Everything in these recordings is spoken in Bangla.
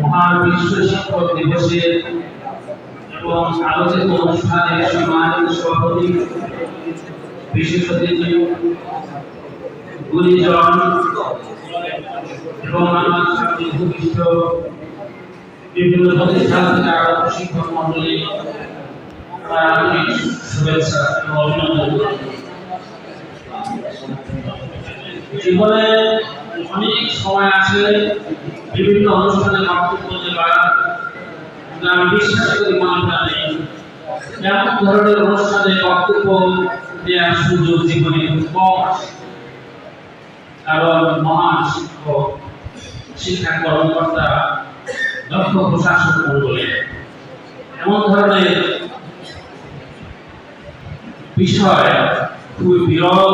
মহান বিশ্ব শিক্ষক দিবসের এবং আলোচিত অনুষ্ঠানের সম্মানিত সভাপতি, বিশেষ অতিথি, গুণীজন এবং আমার সাথে উপবিষ্ট বিভিন্ন প্রতিষ্ঠান থেকে আগত শিক্ষক মন্ডলী, শুভেচ্ছা এবং অভিনন্দন। জীবনে অনেক সময় আছে বিভিন্ন অনুষ্ঠানে বক্তব্য দেওয়ার, আমি বিশ্বাস করি মনে প্রাণে এমন ধরনের অনুষ্ঠানে বক্তব্য দেওয়ার সুযোগ জীবনে কম আসে। কারণ মহান শিক্ষক, শিক্ষা কর্মকর্তা, দক্ষ প্রশাসক মন্ডলী এমন ধরনের বিষয় খুবই বিরল,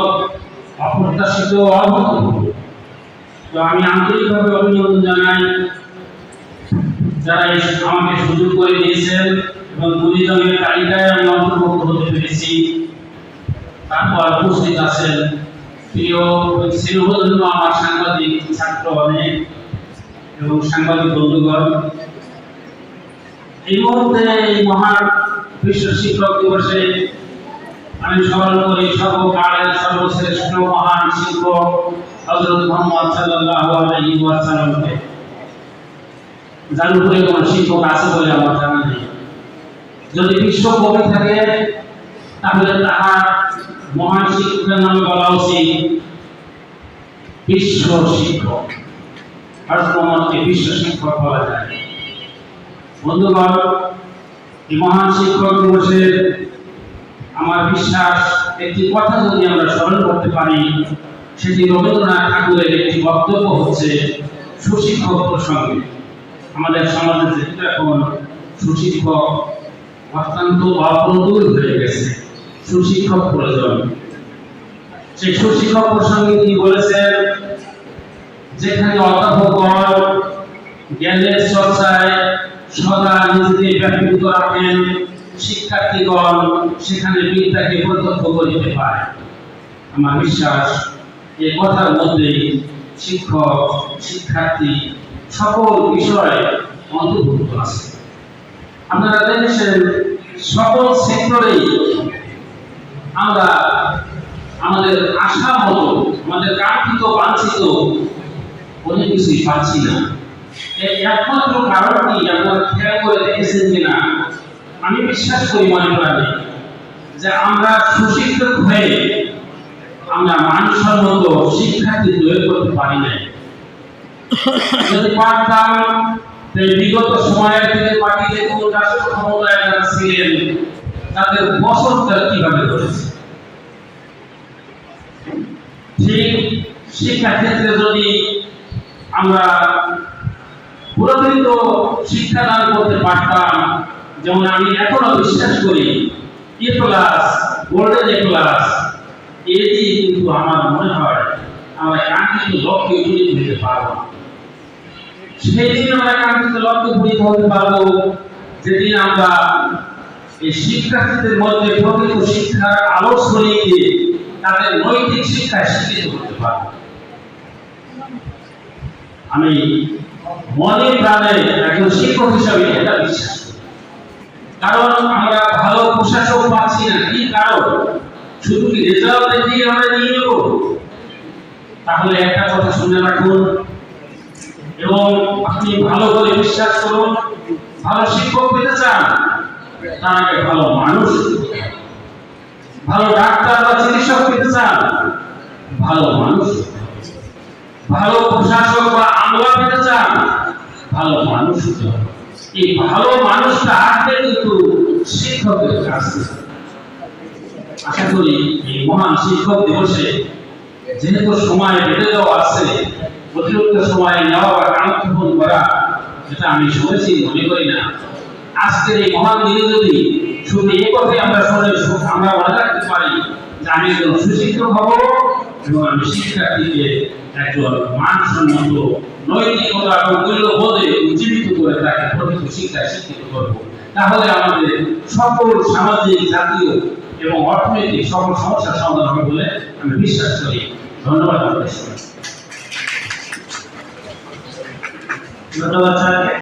অপ্রত্যাশিত, অভূতপূর্ব। তো আমি আন্তরিকভাবে অভিনন্দন জানাই যারা আমাকে সুযোগ করে দিয়েছেন এবং গুণীজনের তালিকায় আমি অন্তর্ভুক্ত হতে পেরেছি। তারপর উপস্থিত আছেন প্রিয় স্নেহধন্য আমার সাংবাদিক ছাত্র অনেক এবং সাংবাদিক বন্ধুগণ। এই মুহূর্তে এই মহান বিশ্ব শিক্ষক দিবসে আমি স্মরণ করি সর্বকালের সর্বশ্রেষ্ঠ মহান শিক্ষক হযরত মুহাম্মদ সাল্লাল্লাহু আলাইহি ওয়াসাল্লামকে, যার উপরে কোন শিক্ষক আছে বলে আমার জানা নেই। যদি বিশ্ব কবি থাকে তাহলে তাহার মহান শিক্ষকের নামে বলা উচিত বিশ্ব শিক্ষক। হযরত মুহাম্মদকে বিশ্ব শিক্ষক বলা যায়। বন্ধুগণ, এই মহান শিক্ষক দিবসের আমার বিশ্বাস একটি কথা যদি আমরা স্মরণ করতে পারি, সেটি রবীন্দ্রনাথ ঠাকুরের একটি বক্তব্য হচ্ছে সুশিক্ষক প্রসঙ্গে। আমাদের সমাজে যেহেতু এখন সুশিক্ষক অত্যন্ত অপ্রতুল হয়ে গেছে, সুশিক্ষক প্রয়োজন। সেই সুশিক্ষক প্রসঙ্গে তিনি বলেছেন, যেখানে অধ্যাপকগণ জ্ঞানের চর্চায় সদা নিজেকে ব্যাপৃত রাখেন, শিক্ষার্থীগণ সেখানে বিদ্যাকে প্রত্যক্ষ করিতে পারে। আমার বিশ্বাস এই কথার মধ্যে শিক্ষক, শিক্ষার্থী সকল বিষয় অন্তর্ভুক্ত আছে। আপনারা দেখেছেন সকল সেক্টরেই আমরা আমাদের আশা মতো, আমাদের কাঙ্ক্ষিত বাঞ্ছিত অনেক কিছুই পাচ্ছি না। এর একমাত্র কারণটি আপনারা খেয়াল করে দেখেছেন কিনা, আমি বিশ্বাস করি মনে প্রাণে যে আমরা সুশিক্ষিত হয়ে আমরা মানসম্মত শিক্ষার্থী তৈরি করতে পারি না। যদি পারতাম বিগত সময়ের থেকে পাঠিয়ে কোন রাষ্ট্র ক্ষমতায় যারা ছিলেন তাদের বছরটা কিভাবে করেছে। ঠিক শিক্ষাক্ষেত্রে যদি আমরা পুরোপুরিত শিক্ষাদান করতে পারতাম, যেমন আমি এখনো বিশ্বাস করি এ প্লাস, গোল্ডেন এ প্লাস, এটি কিন্তু আমার মনে হয় আমরা কাঙ্ক্ষিত লক্ষ্যে উপনীত হতে পারবো। সেই দিন আমরা কাঙ্ক্ষিত লক্ষ্যে উপনীত হতে পারবো যেদিন আমরা এই শিক্ষার্থীদের মধ্যে প্রকৃত শিক্ষার আলো ছড়িয়ে দিয়ে তাদের নৈতিক শিক্ষায় শিক্ষিত করতে পারবো। আমি মনে প্রাণে একজন শিক্ষক হিসাবে এটা বিশ্বাস করি। কারণ আমরা ভালো প্রশাসক পাচ্ছি না, কি কারণ? শুধু কি রেজাল্ট দেখেই আমরা নিয়ে নেব? তাহলে একটা কথা শুনে রাখুন এবং আপনি ভালো করে বিশ্বাস করুন, ভালো শিক্ষক পেতে চান তার আগে ভালো মানুষ, ভালো ডাক্তার বা চিকিৎসক পেতে চান ভালো মানুষ, ভালো প্রশাসক বা আমলা পেতে চান ভালো মানুষ। এই ভালো মানুষটা আসবে কিন্তু শিক্ষকের কাছে। আশা করি এই মহান শিক্ষক দিবসে যেহেতু সময় বেঁধে দেওয়া আছে, অতিরিক্ত সময় নেওয়া বা কাঙ্ক্ষণ করা যেটা আমি শুনেছি মনে করি না। আজকের এই মহান দিনে যদি শুধু এই কথাই আমরা শুনে আমরা মনে রাখতে পারি যে আমি একজন সুশিক্ষক হব এবং আমি শিক্ষার্থীকে একজন মানসম্মত নৈতিকতা এবং মূল্যবোধে উজ্জীবিত করে তাকে প্রকৃত শিক্ষায় শিক্ষিত করব, তাহলে আমাদের সকল সামাজিক, জাতীয় এবং অর্থনৈতিক সকল সমস্যার সমাধান হবে বলে আমি বিশ্বাস করি। ধন্যবাদ। ধন্যবাদ স্যারকে।